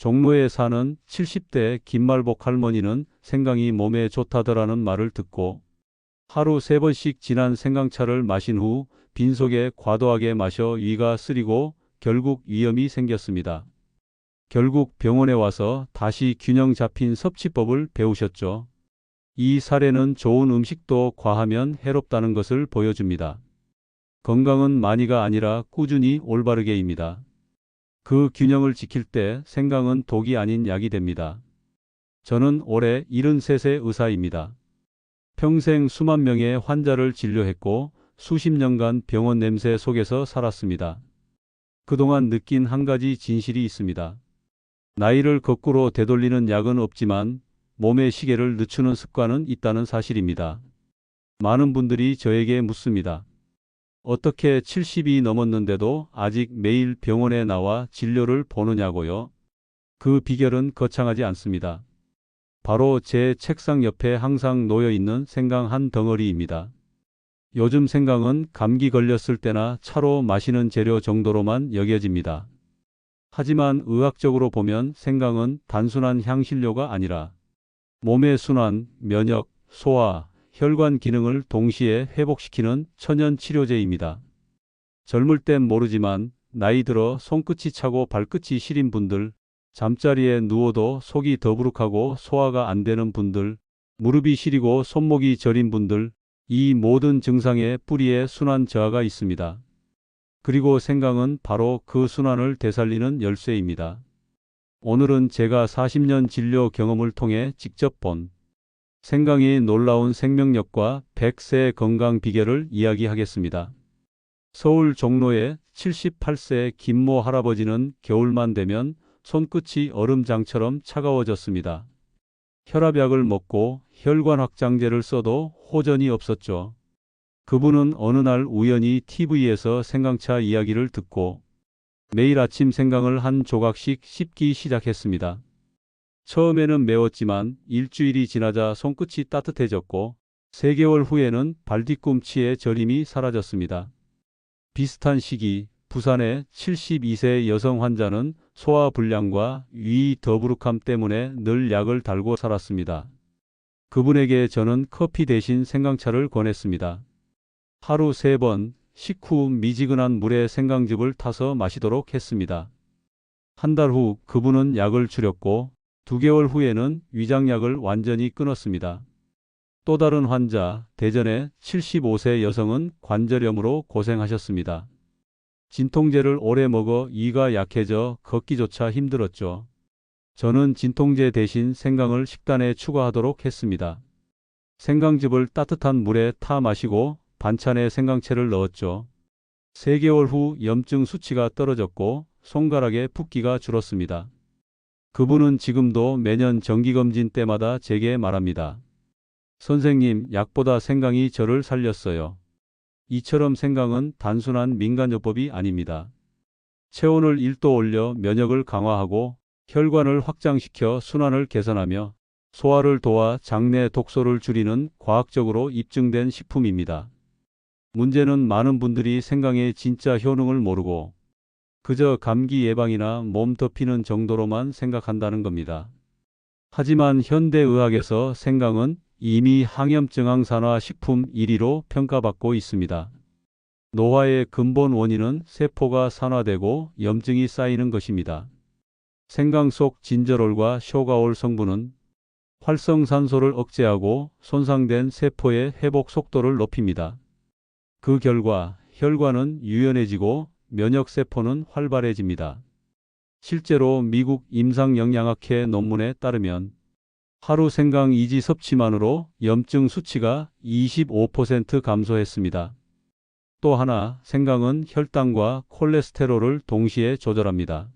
종로에 사는 70대 김말복 할머니는 생강이 몸에 좋다더라는 말을 듣고 하루 3번씩 진한 생강차를 마신 후 빈속에 과도하게 마셔 위가 쓰리고 결국 위염이 생겼습니다. 결국 병원에 와서 다시 균형 잡힌 섭취법을 배우셨죠. 이 사례는 좋은 음식도 과하면 해롭다는 것을 보여줍니다. 건강은 많이가 아니라 꾸준히 올바르게입니다. 그 균형을 지킬 때 생강은 독이 아닌 약이 됩니다. 저는 올해 73세 의사입니다. 평생 수만 명의 환자를 진료했고 수십 년간 병원 냄새 속에서 살았습니다. 그동안 느낀 한 가지 진실이 있습니다. 나이를 거꾸로 되돌리는 약은 없지만 몸의 시계를 늦추는 습관은 있다는 사실입니다. 많은 분들이 저에게 묻습니다. 어떻게 70이 넘었는데도 아직 매일 병원에 나와 진료를 보느냐고요? 그 비결은 거창하지 않습니다. 바로 제 책상 옆에 항상 놓여 있는 생강 한 덩어리입니다. 요즘 생강은 감기 걸렸을 때나 차로 마시는 재료 정도로만 여겨집니다. 하지만 의학적으로 보면 생강은 단순한 향신료가 아니라 몸의 순환, 면역, 소화, 혈관 기능을 동시에 회복시키는 천연 치료제입니다. 젊을 땐 모르지만 나이 들어 손끝이 차고 발끝이 시린 분들, 잠자리에 누워도 속이 더부룩하고 소화가 안 되는 분들, 무릎이 시리고 손목이 저린 분들, 이 모든 증상의 뿌리에 순환 저하가 있습니다. 그리고 생강은 바로 그 순환을 되살리는 열쇠입니다. 오늘은 제가 40년 진료 경험을 통해 직접 본 생강의 놀라운 생명력과 100세의 건강 비결을 이야기하겠습니다. 서울 종로의 78세 김모 할아버지는 겨울만 되면 손끝이 얼음장처럼 차가워졌습니다. 혈압약을 먹고 혈관 확장제를 써도 호전이 없었죠. 그분은 어느 날 우연히 TV에서 생강차 이야기를 듣고 매일 아침 생강을 한 조각씩 씹기 시작했습니다. 처음에는 매웠지만 일주일이 지나자 손끝이 따뜻해졌고 3개월 후에는 발뒤꿈치의 저림이 사라졌습니다. 비슷한 시기 부산의 72세 여성 환자는 소화불량과 위 더부룩함 때문에 늘 약을 달고 살았습니다. 그분에게 저는 커피 대신 생강차를 권했습니다. 하루 3번 식후 미지근한 물에 생강즙을 타서 마시도록 했습니다. 한 달 후 그분은 약을 줄였고 2개월 후에는 위장약을 완전히 끊었습니다. 또 다른 환자, 대전의 75세 여성은 관절염으로 고생하셨습니다. 진통제를 오래 먹어 이가 약해져 걷기조차 힘들었죠. 저는 진통제 대신 생강을 식단에 추가하도록 했습니다. 생강즙을 따뜻한 물에 타 마시고 반찬에 생강채를 넣었죠. 3개월 후 염증 수치가 떨어졌고 손가락에 붓기가 줄었습니다. 그분은 지금도 매년 정기검진 때마다 제게 말합니다. 선생님, 약보다 생강이 저를 살렸어요. 이처럼 생강은 단순한 민간요법이 아닙니다. 체온을 1도 올려 면역을 강화하고 혈관을 확장시켜 순환을 개선하며 소화를 도와 장내 독소를 줄이는 과학적으로 입증된 식품입니다. 문제는 많은 분들이 생강의 진짜 효능을 모르고 그저 감기 예방이나 몸 덮이는 정도로만 생각한다는 겁니다. 하지만 현대의학에서 생강은 이미 항염증 항산화 식품 1위로 평가받고 있습니다. 노화의 근본 원인은 세포가 산화되고 염증이 쌓이는 것입니다. 생강 속 진저롤과 쇼가올 성분은 활성산소를 억제하고 손상된 세포의 회복 속도를 높입니다. 그 결과 혈관은 유연해지고 면역세포는 활발해집니다. 실제로 미국 임상영양학회 논문에 따르면 하루 생강 이지 섭취만으로 염증 수치가 25% 감소했습니다. 또 하나, 생강은 혈당과 콜레스테롤을 동시에 조절합니다.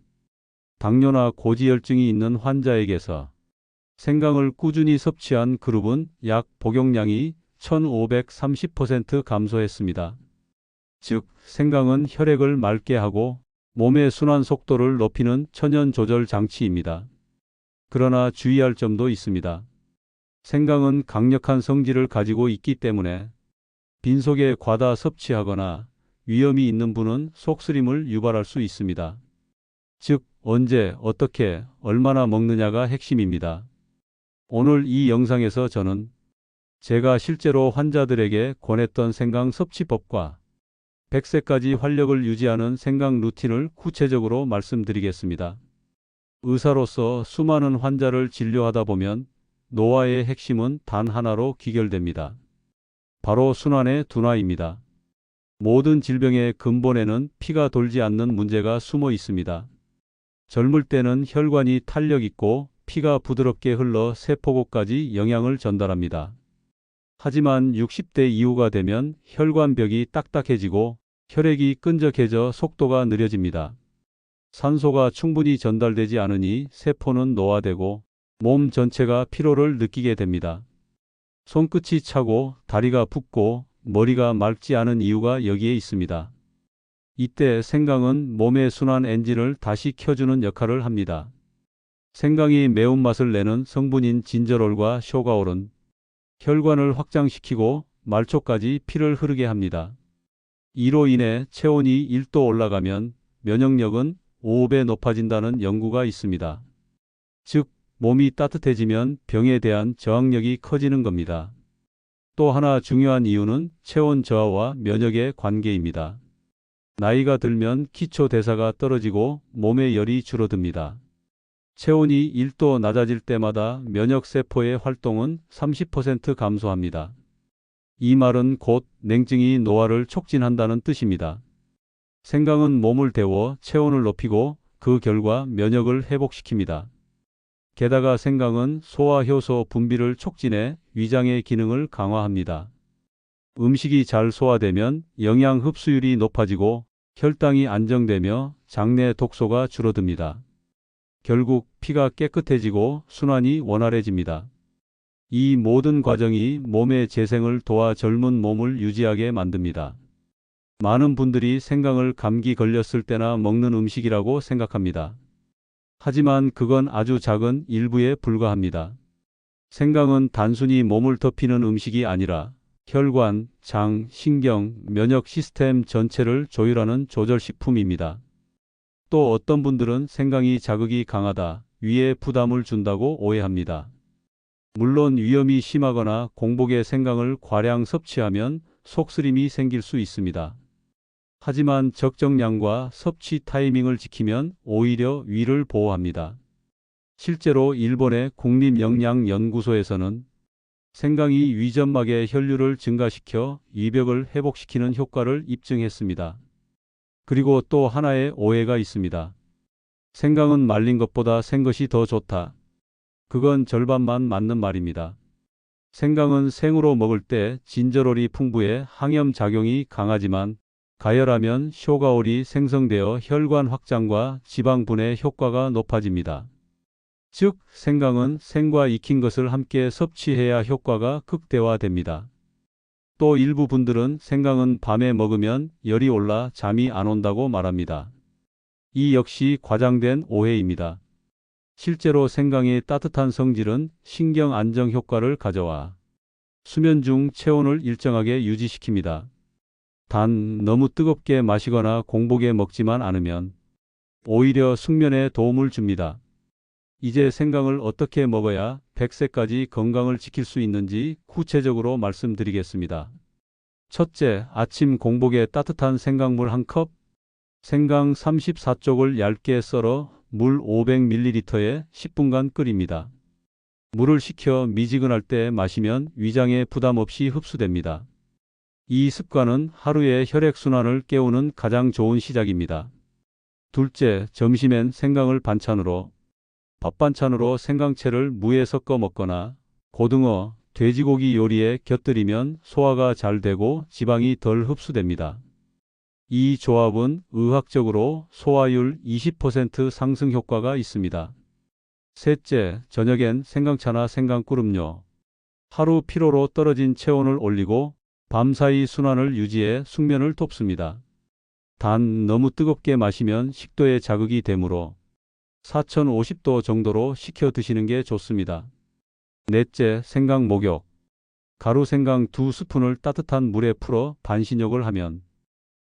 당뇨나 고지혈증이 있는 환자에게서 생강을 꾸준히 섭취한 그룹은 약 복용량이 1530% 감소했습니다. 즉, 생강은 혈액을 맑게 하고 몸의 순환 속도를 높이는 천연 조절 장치입니다. 그러나 주의할 점도 있습니다. 생강은 강력한 성질을 가지고 있기 때문에 빈속에 과다 섭취하거나 위험이 있는 분은 속쓰림을 유발할 수 있습니다. 즉, 언제, 어떻게, 얼마나 먹느냐가 핵심입니다. 오늘 이 영상에서 저는 제가 실제로 환자들에게 권했던 생강 섭취법과 100세까지 활력을 유지하는 생강 루틴을 구체적으로 말씀드리겠습니다. 의사로서 수많은 환자를 진료하다 보면 노화의 핵심은 단 하나로 귀결됩니다. 바로 순환의 둔화입니다. 모든 질병의 근본에는 피가 돌지 않는 문제가 숨어 있습니다. 젊을 때는 혈관이 탄력 있고 피가 부드럽게 흘러 세포곳까지 영양을 전달합니다. 하지만 60대 이후가 되면 혈관벽이 딱딱해지고 혈액이 끈적해져 속도가 느려집니다. 산소가 충분히 전달되지 않으니 세포는 노화되고 몸 전체가 피로를 느끼게 됩니다. 손끝이 차고 다리가 붓고 머리가 맑지 않은 이유가 여기에 있습니다. 이때 생강은 몸의 순환 엔진을 다시 켜주는 역할을 합니다. 생강이 매운맛을 내는 성분인 진저롤과 쇼가올은 혈관을 확장시키고 말초까지 피를 흐르게 합니다. 이로 인해 체온이 1도 올라가면 면역력은 5배 높아진다는 연구가 있습니다. 즉, 몸이 따뜻해지면 병에 대한 저항력이 커지는 겁니다. 또 하나 중요한 이유는 체온 저하와 면역의 관계입니다. 나이가 들면 기초 대사가 떨어지고 몸의 열이 줄어듭니다. 체온이 1도 낮아질 때마다 면역세포의 활동은 30% 감소합니다. 이 말은 곧 냉증이 노화를 촉진한다는 뜻입니다. 생강은 몸을 데워 체온을 높이고 그 결과 면역을 회복시킵니다. 게다가 생강은 소화효소 분비를 촉진해 위장의 기능을 강화합니다. 음식이 잘 소화되면 영양 흡수율이 높아지고 혈당이 안정되며 장내 독소가 줄어듭니다. 결국 피가 깨끗해지고 순환이 원활해집니다. 이 모든 과정이 몸의 재생을 도와 젊은 몸을 유지하게 만듭니다. 많은 분들이 생강을 감기 걸렸을 때나 먹는 음식이라고 생각합니다. 하지만 그건 아주 작은 일부에 불과합니다. 생강은 단순히 몸을 덮이는 음식이 아니라 혈관, 장, 신경, 면역 시스템 전체를 조율하는 조절식품입니다. 또 어떤 분들은 생강이 자극이 강하다, 위에 부담을 준다고 오해합니다. 물론 위험이 심하거나 공복에 생강을 과량 섭취하면 속쓰림이 생길 수 있습니다. 하지만 적정량과 섭취 타이밍을 지키면 오히려 위를 보호합니다. 실제로 일본의 국립영양연구소에서는 생강이 위점막의 혈류를 증가시켜 위벽을 회복시키는 효과를 입증했습니다. 그리고 또 하나의 오해가 있습니다. 생강은 말린 것보다 생 것이 더 좋다. 그건 절반만 맞는 말입니다. 생강은 생으로 먹을 때 진저롤이 풍부해 항염 작용이 강하지만 가열하면 쇼가올이 생성되어 혈관 확장과 지방 분해 효과가 높아집니다. 즉, 생강은 생과 익힌 것을 함께 섭취해야 효과가 극대화됩니다. 또 일부 분들은 생강은 밤에 먹으면 열이 올라 잠이 안 온다고 말합니다. 이 역시 과장된 오해입니다. 실제로 생강의 따뜻한 성질은 신경 안정 효과를 가져와 수면 중 체온을 일정하게 유지시킵니다. 단, 너무 뜨겁게 마시거나 공복에 먹지만 않으면 오히려 숙면에 도움을 줍니다. 이제 생강을 어떻게 먹어야 100세까지 건강을 지킬 수 있는지 구체적으로 말씀드리겠습니다. 첫째, 아침 공복에 따뜻한 생강물 1컵, 생강 34쪽을 얇게 썰어 물 500ml에 10분간 끓입니다. 물을 식혀 미지근할 때 마시면 위장에 부담 없이 흡수됩니다. 이 습관은 하루의 혈액순환을 깨우는 가장 좋은 시작입니다. 둘째, 점심엔 생강을 반찬으로, 밥 반찬으로 생강채를 무에 섞어 먹거나 고등어, 돼지고기 요리에 곁들이면 소화가 잘 되고 지방이 덜 흡수됩니다. 이 조합은 의학적으로 소화율 20% 상승 효과가 있습니다. 셋째, 저녁엔 생강차나 생강꿀 음료. 하루 피로로 떨어진 체온을 올리고 밤사이 순환을 유지해 숙면을 돕습니다. 단, 너무 뜨겁게 마시면 식도에 자극이 되므로 4050도 정도로 식혀 드시는 게 좋습니다. 넷째, 생강 목욕. 가루 생강 2스푼을 따뜻한 물에 풀어 반신욕을 하면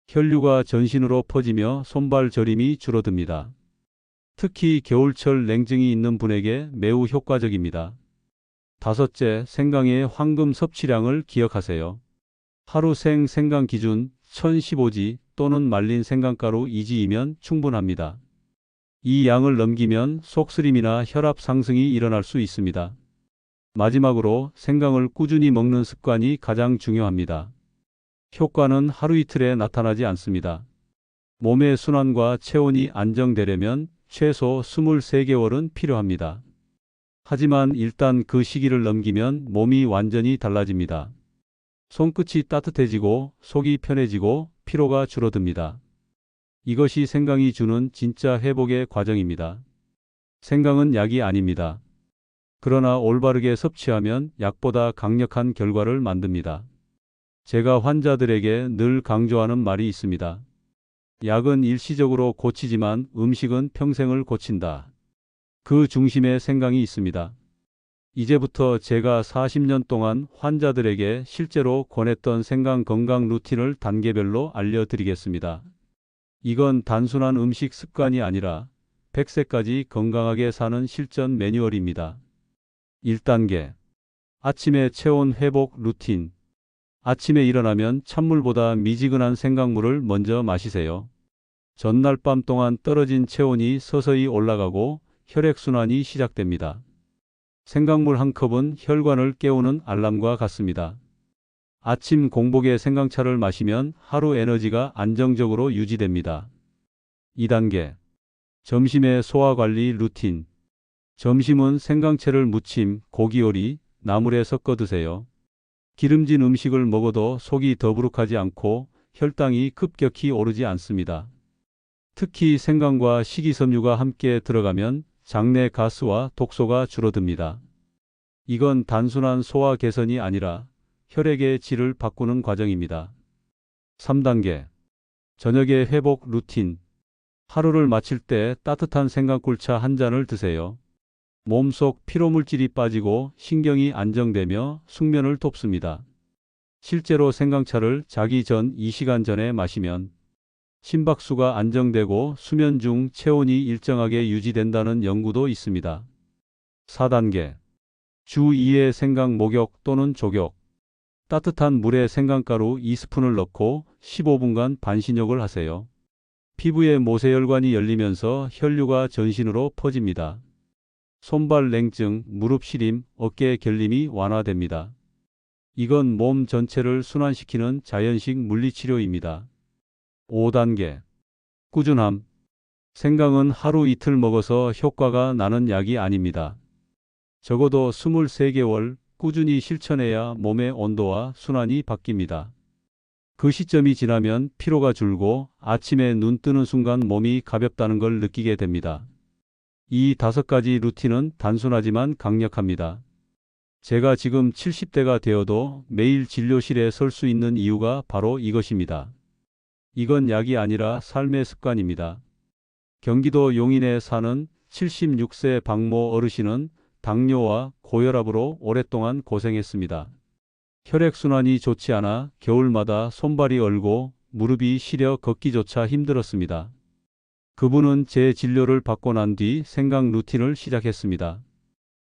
혈류가 전신으로 퍼지며 손발 저림이 줄어듭니다. 특히 겨울철 냉증이 있는 분에게 매우 효과적입니다. 다섯째, 생강의 황금 섭취량을 기억하세요. 하루 생강 기준 1015지 또는 말린 생강가루 2지이면 충분합니다. 이 양을 넘기면 속쓰림이나 혈압 상승이 일어날 수 있습니다. 마지막으로 생강을 꾸준히 먹는 습관이 가장 중요합니다. 효과는 하루 이틀에 나타나지 않습니다. 몸의 순환과 체온이 안정되려면 최소 23개월은 필요합니다. 하지만 일단 그 시기를 넘기면 몸이 완전히 달라집니다. 손끝이 따뜻해지고 속이 편해지고 피로가 줄어듭니다. 이것이 생강이 주는 진짜 회복의 과정입니다. 생강은 약이 아닙니다. 그러나 올바르게 섭취하면 약보다 강력한 결과를 만듭니다. 제가 환자들에게 늘 강조하는 말이 있습니다. 약은 일시적으로 고치지만 음식은 평생을 고친다. 그 중심에 생강이 있습니다. 이제부터 제가 40년 동안 환자들에게 실제로 권했던 생강 건강 루틴을 단계별로 알려드리겠습니다. 이건 단순한 음식 습관이 아니라 100세까지 건강하게 사는 실전 매뉴얼입니다. 1단계. 아침에 체온 회복 루틴. 아침에 일어나면 찬물보다 미지근한 생강물을 먼저 마시세요. 전날 밤 동안 떨어진 체온이 서서히 올라가고 혈액순환이 시작됩니다. 생강물 한 컵은 혈관을 깨우는 알람과 같습니다. 아침 공복에 생강차를 마시면 하루 에너지가 안정적으로 유지됩니다. 2단계. 점심에 소화관리 루틴. 점심은 생강채를 무침, 고기 요리, 나물에 섞어 드세요. 기름진 음식을 먹어도 속이 더부룩하지 않고 혈당이 급격히 오르지 않습니다. 특히 생강과 식이섬유가 함께 들어가면 장내 가스와 독소가 줄어듭니다. 이건 단순한 소화 개선이 아니라 혈액의 질을 바꾸는 과정입니다. 3단계. 저녁에 회복 루틴. 하루를 마칠 때 따뜻한 생강꿀차 한 잔을 드세요. 몸속 피로물질이 빠지고 신경이 안정되며 숙면을 돕습니다. 실제로 생강차를 자기 전 2시간 전에 마시면 심박수가 안정되고 수면 중 체온이 일정하게 유지된다는 연구도 있습니다. 4단계. 주 2회 생강 목욕 또는 조격. 따뜻한 물에 생강가루 2스푼을 넣고 15분간 반신욕을 하세요. 피부의 모세혈관이 열리면서 혈류가 전신으로 퍼집니다. 손발 냉증, 무릎 시림, 어깨 결림이 완화됩니다. 이건 몸 전체를 순환시키는 자연식 물리치료입니다. 5단계. 꾸준함. 생강은 하루 이틀 먹어서 효과가 나는 약이 아닙니다. 적어도 23개월 꾸준히 실천해야 몸의 온도와 순환이 바뀝니다. 그 시점이 지나면 피로가 줄고 아침에 눈 뜨는 순간 몸이 가볍다는 걸 느끼게 됩니다. 이 5가지 루틴은 단순하지만 강력합니다. 제가 지금 70대가 되어도 매일 진료실에 설 수 있는 이유가 바로 이것입니다. 이건 약이 아니라 삶의 습관입니다. 경기도 용인에 사는 76세 박모 어르신은 당뇨와 고혈압으로 오랫동안 고생했습니다. 혈액순환이 좋지 않아 겨울마다 손발이 얼고 무릎이 시려 걷기조차 힘들었습니다. 그분은 제 진료를 받고 난 뒤 생강 루틴을 시작했습니다.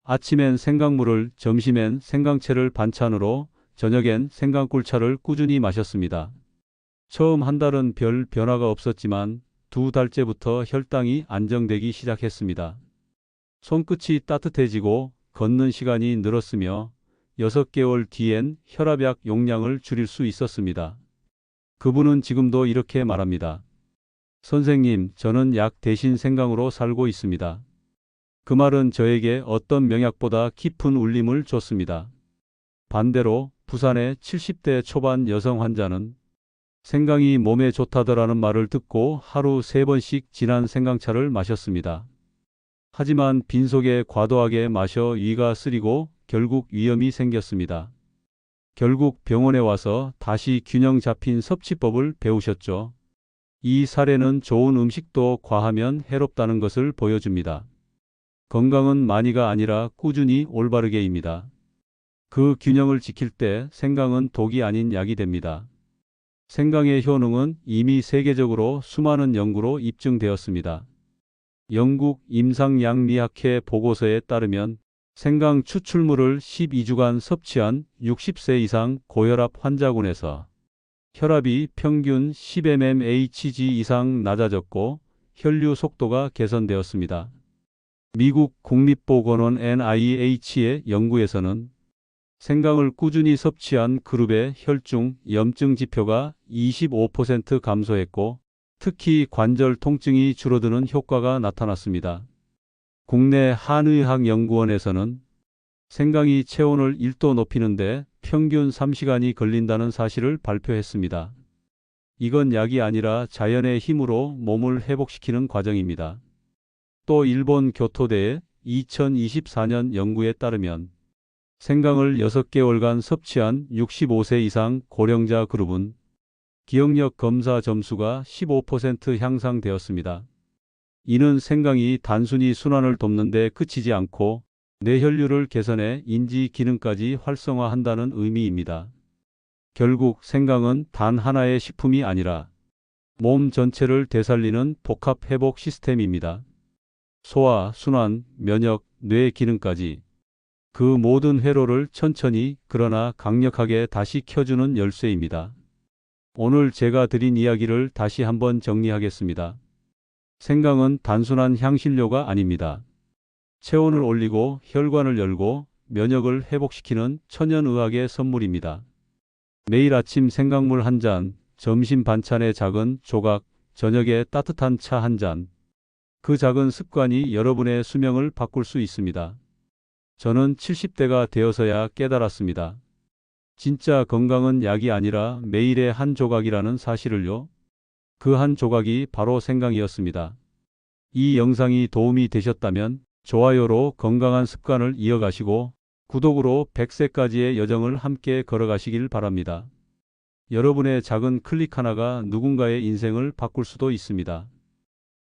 아침엔 생강물을, 점심엔 생강채를 반찬으로, 저녁엔 생강꿀차를 꾸준히 마셨습니다. 처음 한 달은 별 변화가 없었지만 2달째부터 혈당이 안정되기 시작했습니다. 손끝이 따뜻해지고 걷는 시간이 늘었으며 6개월 뒤엔 혈압약 용량을 줄일 수 있었습니다. 그분은 지금도 이렇게 말합니다. 선생님, 저는 약 대신 생강으로 살고 있습니다. 그 말은 저에게 어떤 명약보다 깊은 울림을 줬습니다. 반대로 부산의 70대 초반 여성 환자는 생강이 몸에 좋다더라는 말을 듣고 하루 3번씩 진한 생강차를 마셨습니다. 하지만 빈속에 과도하게 마셔 위가 쓰리고 결국 위염이 생겼습니다. 결국 병원에 와서 다시 균형 잡힌 섭취법을 배우셨죠. 이 사례는 좋은 음식도 과하면 해롭다는 것을 보여줍니다. 건강은 많이가 아니라 꾸준히 올바르게입니다. 그 균형을 지킬 때 생강은 독이 아닌 약이 됩니다. 생강의 효능은 이미 세계적으로 수많은 연구로 입증되었습니다. 영국 임상양리학회 보고서에 따르면 생강 추출물을 12주간 섭취한 60세 이상 고혈압 환자군에서 혈압이 평균 10mmHg 이상 낮아졌고 혈류 속도가 개선되었습니다. 미국 국립보건원 NIH의 연구에서는 생강을 꾸준히 섭취한 그룹의 혈중 염증 지표가 25% 감소했고 특히 관절 통증이 줄어드는 효과가 나타났습니다. 국내 한의학연구원에서는 생강이 체온을 1도 높이는데 평균 3시간이 걸린다는 사실을 발표했습니다. 이건 약이 아니라 자연의 힘으로 몸을 회복시키는 과정입니다. 또 일본 교토대의 2024년 연구에 따르면 생강을 6개월간 섭취한 65세 이상 고령자 그룹은 기억력 검사 점수가 15% 향상되었습니다. 이는 생강이 단순히 순환을 돕는 데 그치지 않고 뇌혈류를 개선해 인지 기능까지 활성화한다는 의미입니다. 결국 생강은 단 하나의 식품이 아니라 몸 전체를 되살리는 복합 회복 시스템입니다. 소화, 순환, 면역, 뇌 기능까지 그 모든 회로를 천천히 그러나 강력하게 다시 켜주는 열쇠입니다. 오늘 제가 드린 이야기를 다시 한번 정리하겠습니다. 생강은 단순한 향신료가 아닙니다. 체온을 올리고 혈관을 열고 면역을 회복시키는 천연의학의 선물입니다. 매일 아침 생강물 한 잔, 점심 반찬에 작은 조각, 저녁에 따뜻한 차 한 잔. 그 작은 습관이 여러분의 수명을 바꿀 수 있습니다. 저는 70대가 되어서야 깨달았습니다. 진짜 건강은 약이 아니라 매일의 한 조각이라는 사실을요. 그 한 조각이 바로 생강이었습니다. 이 영상이 도움이 되셨다면 좋아요로 건강한 습관을 이어가시고 구독으로 100세까지의 여정을 함께 걸어가시길 바랍니다. 여러분의 작은 클릭 하나가 누군가의 인생을 바꿀 수도 있습니다.